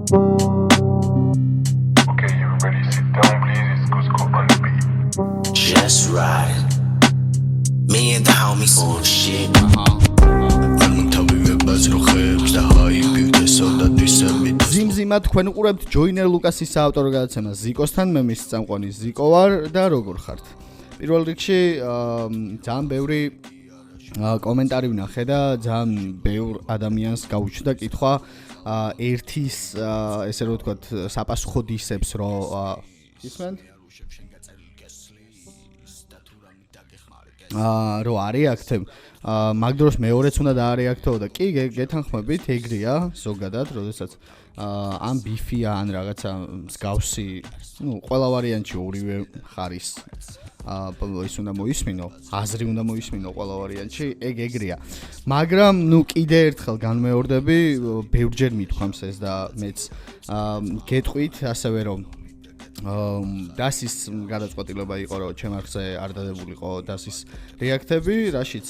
Okay, everybody sit down, please. It's Cusco on the beat. Just right. Me and the homies on shit. ზიმზიმა თქვენ უყურებთ ჯოინერ ლუკასის საავტორო გადაცემას ზიკოსთან, მე მის წამყვანი ზიკო ვარ და როგორ ხართ? პირველ რიგში ძალიან ბევრი კომენტარი ვნახე და ძალიან ბევრ ადამიანს გაუჩნდა კითხვა ერთის ესე რომ ვთქვათ საპასუხო დისებს რომ ისმენთ რო არეაქტებ მაგ დროს მეორეც უნდა დაარეაქტო და კი გეთანხმებით ეგრეა ზოგადად როდესაც ამ ბიფია ან რაღაცა მსგავსი ყველა ვარიანტში ორივე ხარის ის უნდა მოისმინო აზრი უნდა მოისმინო ყველა ვარიანტში ეგრეა მაგრამ კიდე ერთხელ განმეორდები ბევრჯერ მithქვამს ეს და მეც გეტყვით ასევე რომ დასის გადაწყვეტილება იყო რომ ჩემ არხზე არ დადებულიყო დასის რეაქტები რაშიც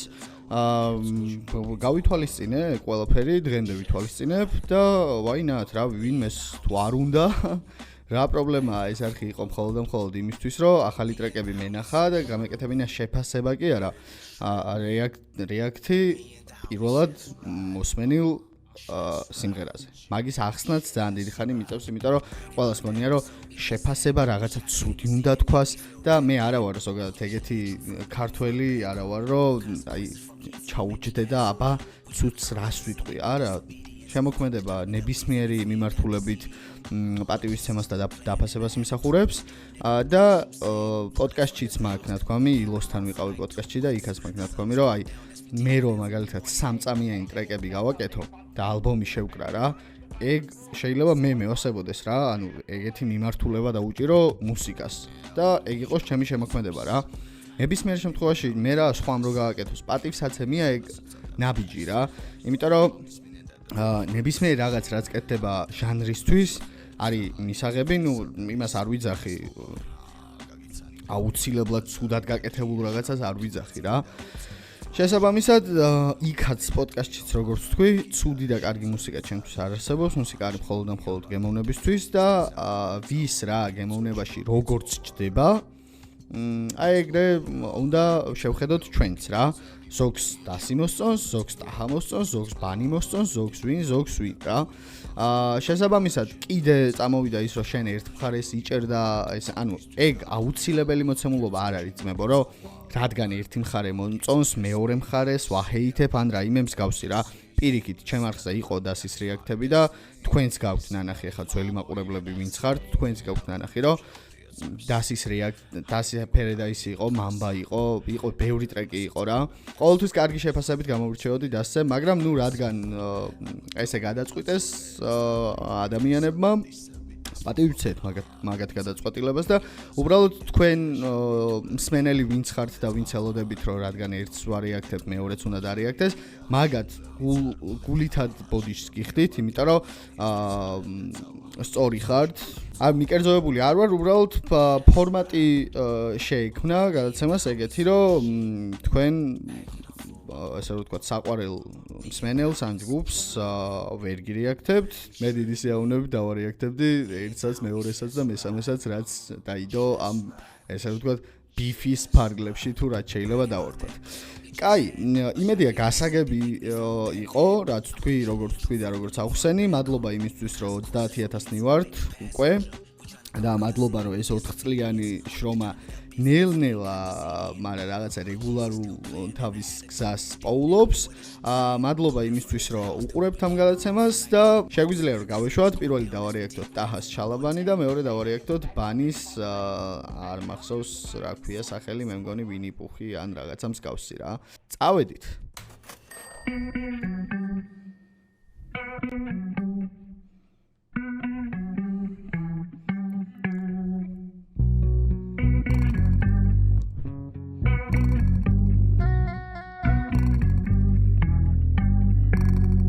გავითვალისწინე ყველაფერი დღემდე ვითვალისწინებ და ვაინათ რა ვინმეს თუ არ უნდა რა პრობლემაა ეს არხი იყო მხოლოდ იმისთვის რომ ახალი ტრეკები მენახა და გამეკეთებინა შეფასება კი არა რეაქტი პირველად მოსმენილ სიმღერაზე. მაგის ახსნაც ძალიან დიდი ხანი მიწევს, იმიტომ რომ ყველას გონია რომ შეფასება რაღაცა ცუდი უნდა თქვას და მე არა ვარ ზოგადად ეგეთი ქართველი არა ვარ რომ აი ჩაუჯდე და აბა ცუდს რას ვიტყვი. არა, შემოქმედება ნებისმიერი მიმართულებით პატივისცემას და დაფასებას მისახურებს და პოდკასტშიც მაქვს ნათქვამი, ილოსთან ვიყავი პოდკასტში და იქაც მაქვს ნათქვამი რომ აი მე რომ მაგალითად 3 წამიანი ტრეკები გავაკეთო და ალბომი შევკრა რა ეგ შეიძლება მე მევასებოდეს რა ანუ ეგეთი მიმართულება დაუჭირო მუსიკას და ეგ იყოს ჩემი შემოქმედება რა ნებისმიერ შემთხვევაში მე რა სხვა ამ რო გავაკეთოს პატივსაცემია ეგ ნაბიჯი რა იმიტომ რომ ნებისმიერ რაღაც რაც კეთდება ჟანრისთვის არის მისაღები იმას არ ვიძახი აუცილებლად ცუდად გაკეთებულ რაღაცას არ ვიძახი რა შესაბამისად იქაც პოდკასტშიც როგორც თქვი, ცუდი და კარგი მუსიკა ჩემთვის არ არსებობს, მუსიკა არის მხოლოდ გემოვნებისთვის და ვის რა გემოვნებაში როგორც ჭდება, აი ეგრე უნდა შევხედოთ ჩვენც რა. ზოგს დასი მოსწონს, ზოგს ტაჰა მოსწონს, ზოგს ბანი მოსწონს, ზოგს ვინ რა. შესაბამისად კიდე წამოვიდა ის რომ შენ ერთ მხარეს იჭერდა ეს ანუ ეგ აუცილებელი მოცემულობა არ არის ძმებო რომ რადგან ერთი მხარე მომწონს მეორე მხარეს ვაჰეითებ ან რაიმე მსგავსი რა პირიქით ჩემ არხზე იყო დასის რეაქტები და თქვენც გაქვთ ნანახი ახლა ძველი მაყურებლები ვინც ხართ თქვენც გაქვთ ნანახი რომ დასის ფერედაისი იყო მამბა იყო ბევრი ტრეკი იყო რა ყოველთვის კარგი შეფასებით გამოვრჩეოდი დასზე მაგრამ ნუ რადგან ესე გადაწყვიტეს ადამიანებმა პატივიცეთ მაგათ გადაწყვეტილებას და უბრალოდ თქვენ მსმენელი ვინც ხართ და ვინც ელოდებით რომ რადგან ერთს ვარეაქტებ მეორეც უნდა დარეაქტეს მაგათ გულითად ბოდიშს გიხდით იმიტომ რომ სწორი ხართ აი მიკერძოებული არ ვარ უბრალოდ ფორმატი შეიქმნა გადაცემას ეგეთი რომ თქვენ ასე რომ ვთქვათ საყვარელ მსმენელს ან ჯგუფს ვერ გირეაქტებთ მე დიდი სიაოვნებით დავარეაქტებდი ერთსაც მეორესაც და მესამესაც რაც დაიდო ამ ასე რომ ვთქვათ ბიფის ფარგლებში თუ რაც შეიძლება დავარქვათ კაი იმედია გასაგები იყო რაც თქვი როგორც თქვი და როგორც ახსენი მადლობა იმისთვის რომ 30000-ნი ვართ უკვე და მადლობა რომ ეს 4 წლიანი შრომა ნელ-ნელა მაგრამ რაღაცა რეგულარულ თავის გზას პოულობს მადლობა იმისთვის რომ უყურებთ ამ გადაცემას და შეგვიძლია რომ გავეშვათ პირველი დავარეაქტოთ ტაჰას ჩალაბანი და მეორე დავარეაქტოთ ბანის არ მახსოვს რა ქვია სახელი მე მგონი ვინი პუხი ან რაღაცა მსგავსი რა წავედით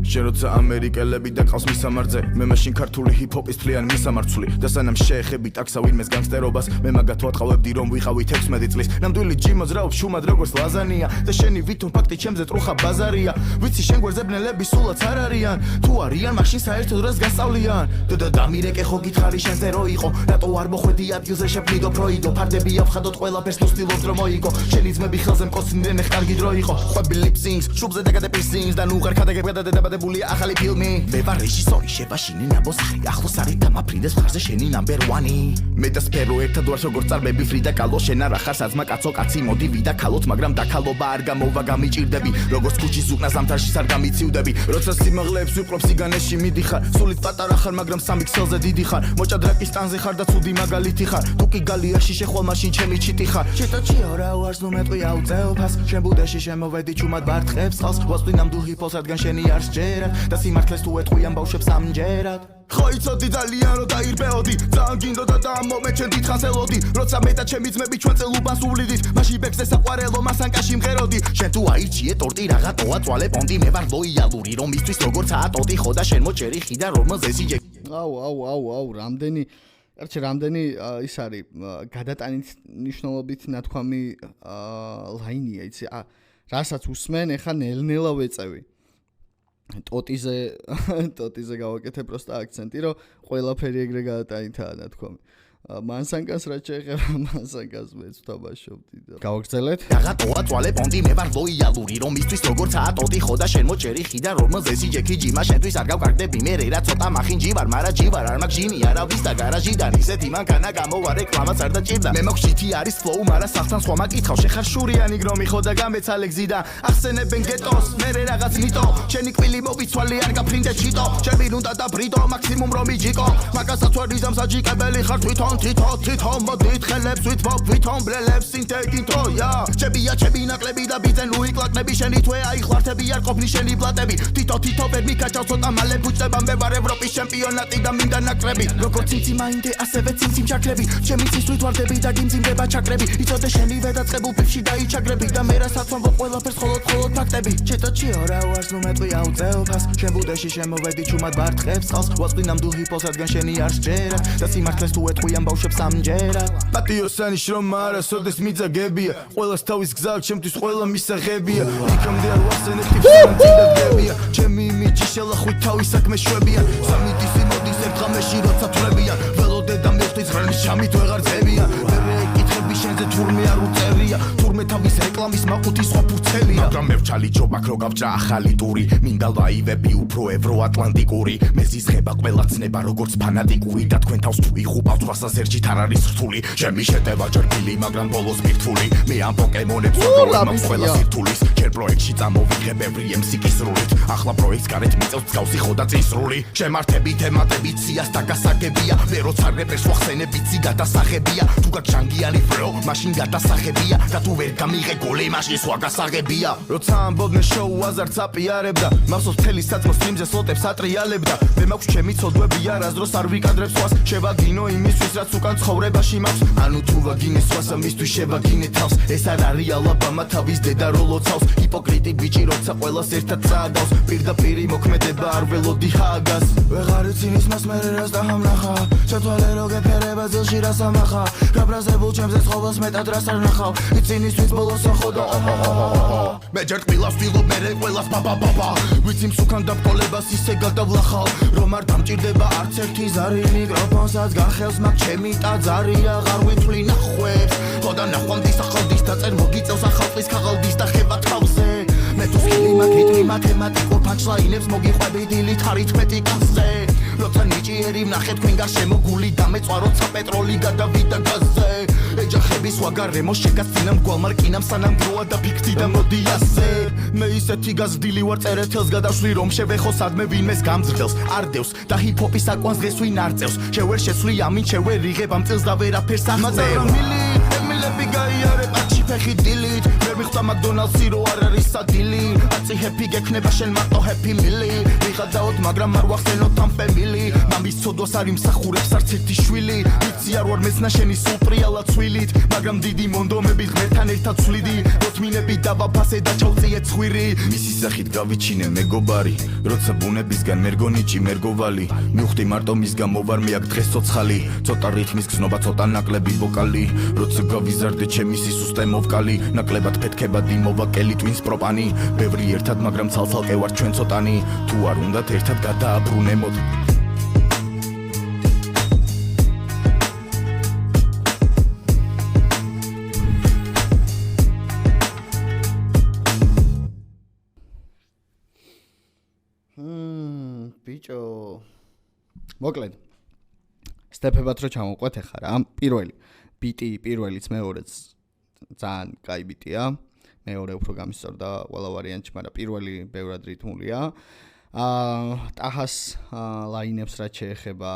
შენ როცა ამერიკელები და ყავს მისამართზე მე მაშინ ქართული ჰიპ-ჰოპის თლიან მისამართული და სანამ შეეხები ტაქსა ვინმეს განგსტერობას მე მაგათ ვატყავებდი რომ ვიყავით 16 წლის ნამდვილი ჯი მოძრაობს შუმად როგორც ლაზანია და შენი ვითომ ფაქტი ჩემზე ტრუხა ბაზარია ვიცი შენ გვერდზე ბნელები სულაც არ არიან თუ არიან მაშინ საერთოდ რას გასწავლიან და დამირეკე ხო გითხარი შენზე რო იყო რატო არ მოხვედი ადგილზე შეფლიდო პროიდო ფარდები ავხადოთ ყველაფერს თუ სტილობ რომ მოიგო შენი ძმები ხელზე მკოცნდნენ კარგი დრო იყო ხვები ლიფსინგს შუბზე დაგადე პისინგს და ნუ ხარ ხადაგებ გადადაბადებულია ახალი ფილმი მე ვარ რეჟისორი შევაშინე ნაბოსახი ახლოს არის დამაფრინდეს მხარზე შენი ნამბერ 1 მე და სფერო ერთად ვარ როგორც წარბები ფრიდა კალო შენ არ ახარ საძმა კაცო კაცი მოდი ვიდა ქალოთ მაგრამ დაქალობა არ გამოვა გამიჭირდები როგორც ქუჩის უკნა ზამთარში არ გამიცივდები როცა სიმაღლეებს ვიპყრობ სიგანეში მიდიხარ სულით პატარა ხარ მაგრამ სამი ქსელზე დიდი ხარ მოჭადრაკის ტანზე ხარ და ცუდი მაგალითი ხარ თუ კი გალიაში შეხვალ მაშინ ჩემი ჩიტი ხარ ჩიტოჩიო რა ვარს ნუ მეტყვია უძელფას შენ ბუდეში შემოვედი ჩუმად ბარტყებს ხალს ვასწვი ნამდვილ ჰიპ-ჰოპს რადგან შენი არ სჯერად და სიმართლეს თუ ეტყვიან ბავშვებს ამჯერად ხო იცოდი ძალიან რომ დაირბეოდი ძალიან გინდოდა და ამ მომენტ შენ დიდხანს ელოდი როცა მე და ჩემი ძმები ჩვენ წელუბანს უვლიდით მაშინ ბექზე საყვარელო მასანკაში მღეროდი შენ თუ აირჩიე ტორტი რაღაცოა წვალე პონტი მე ვარ ლოიალური რომ ისთვის როგორცაა ტოტი ხო და შენ მოჭერი ხიდა რომელზეც იჯე აუ რამდენი ის არის გადატანით ნიშნულობით ნათქვამი ლაინია იცი რასაც უსმენ ეხა ნელ-ნელა ვეწევი ტოტიზე გავაკეთე პროსტა აქცენტი რომ ყველაფერი ეგრე გადატანითაა ნათქვამი მანსანკას რა შეეხება მანსანკას მეც ვთამაშობდი და გავაგრძელეთ რაღაცოა წვალე პონტი მე ვარ ლოიალური რომ ისთვის როგორცაა ტოტი ხო და შენ მოჭერი ხიდა რომელზეც იჯექი ჯიმა შენთვის არ გავკარგდები მე რა ცოტა მახინ ჯი ვარ მარა ჯი ვარ არ მაგ ჯინი არავის და გარაჟიდან ისეთი მანქანა გამოვარ რეკლამაც არ დაჭირდა მე მაქვს შითი არის ფლოუ მარა სახთან სხვა მაკითხავ შეხარ შურიანი გრომი ხო და გამეცალე გზიდან ახსენებენ გეტოს მე რაღაც ნიტო შენი კვილი მოვიცვალე არ გაფრინდე ჩიტო ჩემი უნდა და ბრიდო მაქსიმუმ რომ იჯიკო მაგასაც ვარ იზამსაჯიკებელი ხარ თვითონ მოდით ხელებს ვითმობ ვითომ ბრელებს სინთეკინთო ჩემი ნაკლები და ბიძენ ლუიკლაკნები შენი თვე აიხლართები არ ყოფნი შენი პლატები თითო ვერ მიკაჭავ ცოტა მალე ბუჭდება მე ვარ ევროპის ჩემპიონატი და მინდა ნაკრები როგორც ციმციმაინდე ასევე ციმციმ ჩაქრები ჩემი ცისვით ვარდები და გიმძიმდება ჩაქრები იცოდე შენივე დაწყებულ ფიფში დაიჩაგრები და მე რასაც ვამბობ ყველაფერს მხოლოდ ფაქტები ჩიტოჩიო რა ვარს ნუ მეტყვია უძელფას შენ ბუდეში შემოვედი ჩუმად ბარტყებს ხალს ვასწვი ნამდვილ ჰიპ-ჰოპს რადგან შენი არ სჯერად და სიმართლეს თუ ეტყვიან ბავშვებს ამჯერად პატიოსანის რომ არასოდეს მიძაგებია ყველას თავის გზა ჩემთვის ყველა მისაღებია იქამდე არ ვახსენებ ტიპს ძინდაგებია ჩემი იმიჯი შელახვით თავის საქმე შვებია სამი დისი მოდის ერთ ღამეში როცა თვლებიან ველოდე და მიხდის ღრმის შამით ვეღარ ძებიან მე ეკითხები შენზე თურმე არ უწერია თურმე თავის რეკლამის მაყუთი სხვა ფურცელია მაგრამ მე ვჩალი ჯობაქ რო გავჭა ახალი ტური მინდა ლაივები უფრო ევროატლანტიკური მე ზიზღება ყველა ცნება როგორც ფანატიკური და თქვენ თავს თუ იღუპავთ რასასერჯით არ არის რთული ჩემი შეტევა ჯერბილი მაგრამ ბოლოს მირთული მე ამ პოკემონებს ვგროვებ ყველა სირთულის ჯერ პროექტში წამოვიღებ every MC კისრულით ახლა პროექტს გარეთ მიწევს მსგავსი ხო და წისრული შემართები თემატები ციას და გასაგებია მე როცა რეპერს ვახსენებ იცი გადასაღებია თუ გაგჟანგიანი ბრო მაშინ გადასაღებია და თუ ვერ გამიღე გოლი მაშინ სხვა გასაღებია როცა ამბობდნენ შოუ აზარც აპიარებდა მახსოვს მთელი საწყო სტრიმზე სლოტებს ატრიალებდა მე მაქვს ჩემი ცოდვები არასდროს არ ვიკადრებ სხვას შევაგინო იმისთვის რაც უკან ცხოვრებაში მაქვს ანუ თუ ვაგინე სხვას ამისთვის შევაგინე თავს ეს არ არის ალაბამა თავის დედა რო ლოცავს ჰიპოკრიტი ბიჭი როცა ყველას ერთად წააგავს პირდაპირი მოქმედება არ ველოდი ჰაგას ვეღარ ცინის მას მე რას დაამნახა ჩათვალე რო გეფერება ძილში რას ამახა გაბრაზებულ ჩემზე ცხოველს მეტად რას არ ნახავ იცინისთვის ბოლოს ახოდა მე ჯერ ტყილავს ვიღობ მე ყველას ბაბა ვიცი მსუქან დაბკოლებას ისე გადავლახავ რომ არ დამჭირდება არც ერთი ზარი მიკროფონსაც გახელს მაგ ჩემი ტაძარი აღარ ვითვლი ნახვებს ხო და ნახვამდის ახალდის და წერ მოგიწევს ახალყის ქაღალდის და ხება თავზე მე თუ სკილი მაგ რიტმი მათემატიკურ პანჩლაინებს მოგიყვები დილით არითმეტიკაზე როცა ნიჭიერი ვნახე თქვენ გარშემო გული დამეწვა როცა პეტროლი გადავიდა გაზზე ეჯახები სხვა გარემო შეგასწინამ გვალმარკინამ სანამ დროა და ფიქთი და მოდი ასე მე ისეთი გაზრდილი ვარ წერეთელს გადავშვი რომ შევეხო სადმე ვინმეს გამძრდელს არდევს და ჰიპ-ჰოპის აკვანს დღეს ვინ არწევს შევერ შეცვლი ამინ შევერ იღებ ამ წელს და ვერაფერს აღწევ მილები გაიარებ არჩი ფეხი დილით ვერ მიხდა მაკდონალდსი რო არ არის სადილი აცი ჰეპი გექნება შენ მარტო ჰეპი მილი ვიღადაოთ მაგრამ არ ვახსენოთ ამ ფემილი მამის ცოდვას არ იმსახურებს არც ერთი შვილი ვიცი არ ვარ მეცნა შენი სულ ტრიალა ცვილით მაგრამ დიდი მონდომები ღმერთთან ერთად ცვლიდი როთმინები დავაფასე და ჩავწიე ცხვირი მისი სახით გავიჩინე მეგობარი როცა ბუნებისგან მერგონიჭი მერგოვალი მივხვდი მარტო მის გამო ვარ მე აქ დღეს ცოცხალი ცოტა რითმის გზნობა ცოტა ნაკლები ვოკალი როცა გავიზარდე ჩემი სისუსტე მოვკალი ნაკლებად ფეთქება დიმოვა კელი ტვინს პროპანი ბევრი ერთად მაგრამ ცალ-ცალკე ვარ ჩვენ ცოტანი თუ არ უნდათ ერთად გადააბრუნემოთ ბიჭო მოკლედ სტეპებად რო ჩამოვყვეთ ახლა რა პირველი ბიტი პირველიც მეორეც ძალიან კაი ბიტია მეორე უფრო გამისწორდა ყველა ვარიანტი მაგრამ პირველი ბევრად რითმულია ტაჰას ლაინებს რაც შეეხება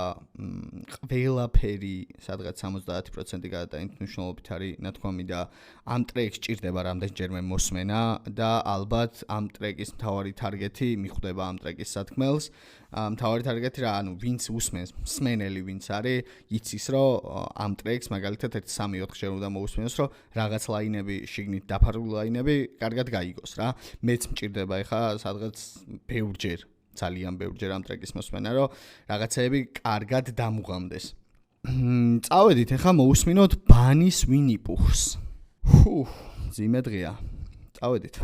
ყველაფერი სადღაც 70% გადატანით მნიშვნელობით არის ნათქვამი და ამ ტრეკს ჭირდება რამდენჯერმე მოსმენა და ალბათ ამ ტრეკის მთავარი თარგეთი მიხვდება ამ ტრეკის სათქმელს მთავარი თარგეთი რა ანუ ვინც უსმენს მსმენელი ვინც არის იცის რომ ამ ტრეკს მაგალითად 1-3-4 ჯერ უნდა მოусმენოს რომ რაღაც ლაინები შიგნით დაფარული ლაინები კარგად გაიგოს რა მეც მჭირდება ეხა სადღაც ბევრჯერ ძალიან ბევრჯერ ამ ტრეკის მოსმენა რომ რაღაცეები კარგად დამუღამდეს წავედით ეხა მოусმინოთ ბანის ვინიპუხს ძიმე დღეა წავედით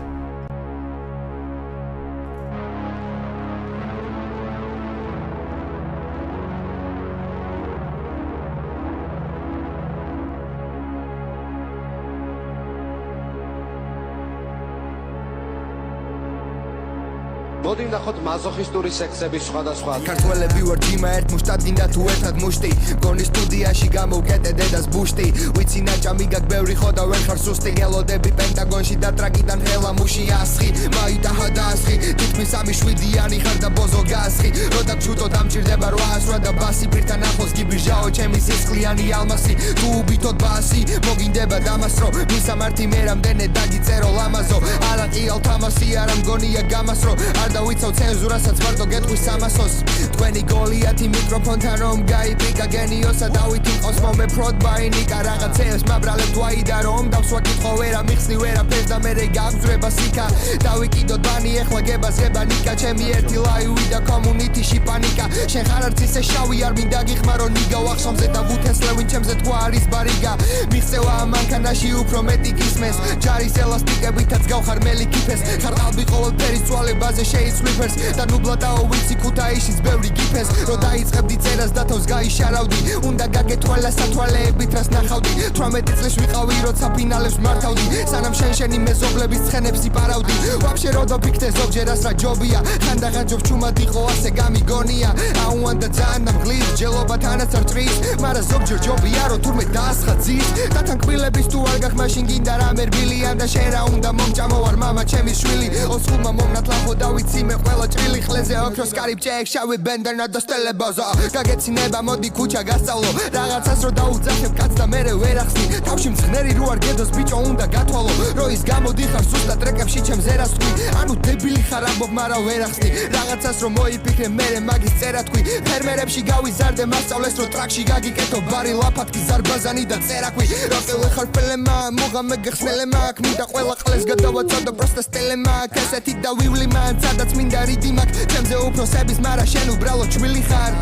მოდი ნახოთ მაზოხისტური სექსების სხვადასხვა ქართველები ვარ ჯიმა ერთ მუშტად გინდა თუ ერთად მუშტი გონი სტუდიაში გამოვკეტე დედას ბუშტი ვიცი ნაჭამი გაგ ბევრი ხო და ვერ ხარ სუსტი გელოდები პენტაგონში და ტრაკიდან ჰელა მუში ასხი მაიტაჰა დაასხი თითქმის 3-7-იანი ხარ და ბოზო გასხი როდა ჩუტო დამჭირდება 800 და ბასი პირთან ახლოს გიბიჟაო ჩემი სისხლიანი ალმასი თუ უბითოთ ბასი მოგინდება დამას რო მისამართი მე რამდენე დაგიწერო ლამაზო არა ყიალ თამასი არა მგონია გამას რო არ დავიცავ ცენზურასაც მარტო გეტყვის სამასოს თქვენი გოლიათი მიკროფონთან რომ გაიპიკა გენიოსა დავითი ყავს მომეფროდ ბაინიკა რაღაცეებს მაბრალებ თვაიდა რომ დავსვა კითხო ვერა მიხსნი ვერაფერს და მერე გაგძვრება სიკა დავიკიდოთ ბანი ეხლა გებას გება ნიკა ჩემი ერთი ლაივი და კომუნიტიში პანიკა შენ ხარ არც ისე შავი არ მინდა გიხმარო ნიგა ვახსომზე და ვუთესლე ვინ ჩემზე თქვა არის ბარიგა მიხსევა ამ მანქანაში უფრო მეტი გისმეს ჯარის ელასტიკებითაც გავხარ მელიქიფეს ხარ ყალბი ყოველფერის წვალებაზე შეიცვლიფერს და ნუბლადაო ვიცი ქუთაისის ბევრი გიფეს რო დაიწყებდი წერას და თავს გაიშარავდი უნდა გაგეთვალა სათვალეებით რას ნახავდი 18 წლის ვიყავი როცა ფინალებს მართავდი სანამ შენი მეზობლების ცხენებს იპარავდი ვაფშე რო დაფიქრე ზოგჯერას რა ჯობია ხანდახან ჯობ ჩუმად იყო ასე გამიგონია აუანდა ძალიან მგლის ჯელობა თანაც არ წრის მაგრამ ზოგჯერ ჯობია რო თურმე დაასხაძის და თან კბილების თუ არ გახ მაშინ გინდა რამე რბილია და შენ რა უნდა მომჭამო ვარ მამა ჩემი შვილი ოსხულმა მომნათლახო დავიცი მე ყველა ჭრილი ხლეზე ოქროს კარიბჭე შავი ბენდერნა და სტელებოზა გაგეცინება მოდი ქუჩა გასწავლო რაღაცას რო დაუძახებ კაც და მერე ვერ ახსნი თავში მძღნერი რო არ გედოს ბიჭო უნდა გათვალო რო ის გამოდი ხარ ზუსტად ტრეკებში ჩემს ერას თქვი ანუ დებილი ხარ ამბობ მაგრამ ვერ ახსნი რაღაცას რო მოიფიქრე მერე მაგის წერა თქვი ფერმერებში გავიზარდე მასწავლეს რო ტრაქში გაგიკეთო ბარი ლაფათქი ზარბაზანი და წერაქვი რო ყელე ხარ ფელემა მოგამე გხსნელემა მინდა ყველა ყლეს გადავაცადო პროსტა სტელემა კასეთი და ვივლი მან სადაც მინდა რიდი მაგ ჩემზე უფროსების მარა შენ უბრალოდ ჩვილი ხარ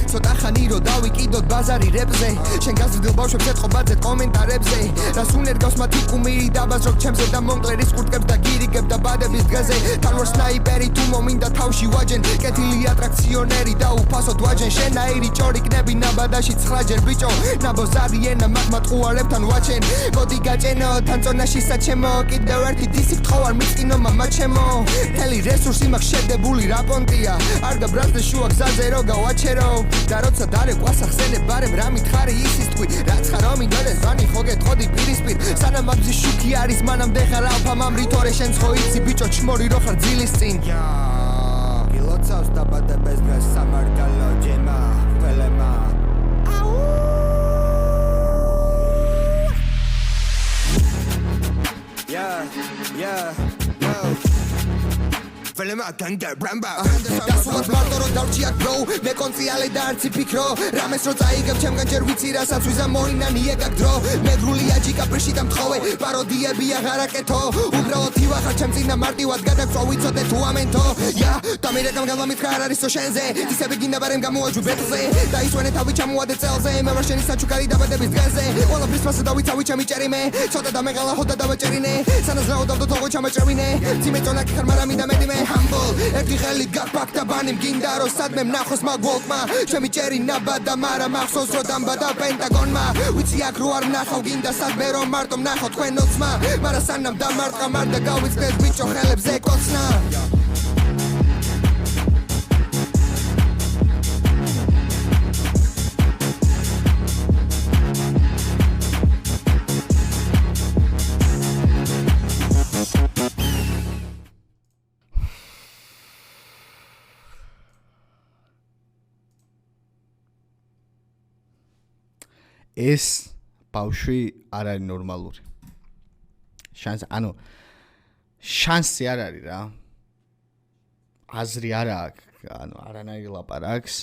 ცოტა ხანი რო დავიკიდოთ ბაზარი რეპზე შენ გაზრდილ ბავშვებს ეთყობაძე კომენტარებზე რას უნერგავს მათი კუმირი დაბაზრობ ჩემზე და მომკლერის კურტკებს და გირიგებ და ბადების დღეზე თან ვარ სნაიპერი თუ მომინდა თავში ვაჯენ კეთილი ატრაქციონერი და უფასოდ ვაჯენ შენაირი ჭორიკნები ნაბადაში 9 ჯერ ბიჭო ნაბოზარი ენა მაგმა ტყუარებთან ვაჩენ მოდი გაჭენო თან წონაში საჩემო კიდევ ერთი დისი გთხოვარ მიწინო მამა ჩემო მთელი რესურსი მაქვს შედებული რაპონტია არ გაბრაზდე შუა გზაზე რო გავაჩერო და როცა დარეკვას ახსენებ ბარემ რა მითხარი ისის თქვი რაც ხარ ომინდორე ზანი ხო გეთყოდი პირისპირ სანამ მაგზი შუქი არის მანამდე ხარ ალფა მამრითორე შენც ხო იცი ბიჭო ჩმორი რო ხარ ძილის წინ გილოცავს დაბადებას დღეს სამარგალო ჯემა ფელემა Yeah, magam garamba დასულად მარტო რო დავჭიაკ bro მე კონციალე და არც ფიქრო რამეს რო წაიგებ ჩემგან ჯერ ვიცი რასაც ვიზა მოინანი ეგ დრო მე გრულია ჯიკაპრიში და მთხოვე პაროდიები აღარ აკეთო უბრალოდ ივახარ ჩემ წინა მარტივად გადაგწვა ვიცოდე თუ ამენთო ია და მე რეკამ გამამითხრა არ არისო შენზე ისე გინდა ბარემ გამოაჯვი ბეთლზე და ისვენე თავი ჩამოადე წელზე მე ვარ შენი საჩუქარი დაბადების დღეზე ყველაფრის მასა დავიცავი ჩემი ჭერიმე ცოტა და მეღალა ჰოდა დავაჭერინე სანაზრაო დავდო თողო ჩამაჭრევინე ძიმე წონა კი ხარ მაგრამ მინდა მედიმე humble ერთი ხელი გაფაქ და ბანი მგინდა რომ სადმე მნახოს მაგოლკმა ჩემი ჭერი ნაბადა მაგრამ ახსოვს რომ დამბადა პენტაგონმა ვიცი აქ რო არ მნახავ გინდა სადმე რომ მარტო მნახო თქვენ ოცმა მაგრამ სანამ დამარტყა მარდა გავიწდეთ ბიჭო ხელებზე კოცნა ეს ბავშვი არ არის ნორმალური. შანსი არ არის რა. აზრი არ აქვს, არანაირი ლაპარაკს.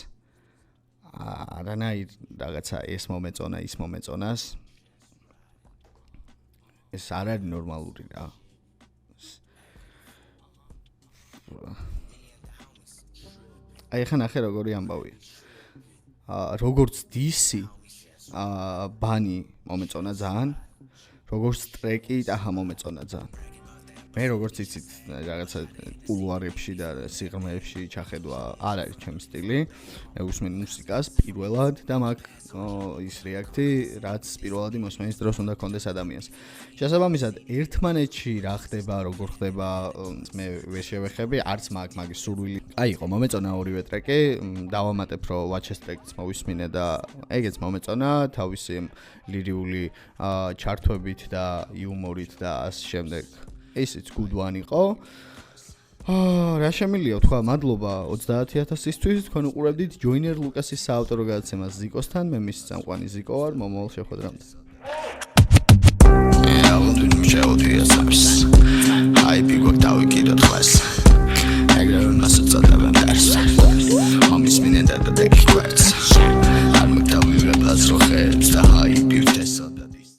არანაირი რაღაცა ეს მომეწონა, ის მომეწონას. ეს არ არის ნორმალური რა. აი ხან ახე როგორი ამბავია. როგორც დისი ბანი მომეწონა ძალიან, როგორც ტრეკი ტაჰა მომეწონა ძალიან. მე როგორც იცით, რაღაცა კულუარებში და სიღრმეებში ჩახედვა არ არის ჩემი სტილი. მე უსმენ მუსიკას პირველად და მაგ ის რეაქტი, რაც პირველად მოსმენის დროს უნდა კონდეს ადამიანს. შესაბამისად, ერთმანეთში რა ხდება, როგორ ხდება, მე ვერ შევეხები, არც მაგის სურვილი. აი, იყო მომეწონა ორივე ტრეკი, დავამატებ, რომ ვაჩეს ტრეკიც მოვისმინე და ეგეც მომეწონა, თავისი ლირიული ჩართვებით და იუმორით და ასე შემდეგ. ისიც good one იყო. რა შემიძლია თქვა, მადლობა 30000-ისთვის, თქვენ უყურებდით ჯოინერ ლუკასის საავტორო გადაცემას ზიკოსთან, მე მის წამყვანი ზიკო ვარ, მომავალ შეხვედრამდე. Hype got დავიკიდოთ ხას. ეგრე რომ მასწავლებენ დარს. ამის მინენდა და დეკი კვერც. არ მოგდავიღებ აზროხებს და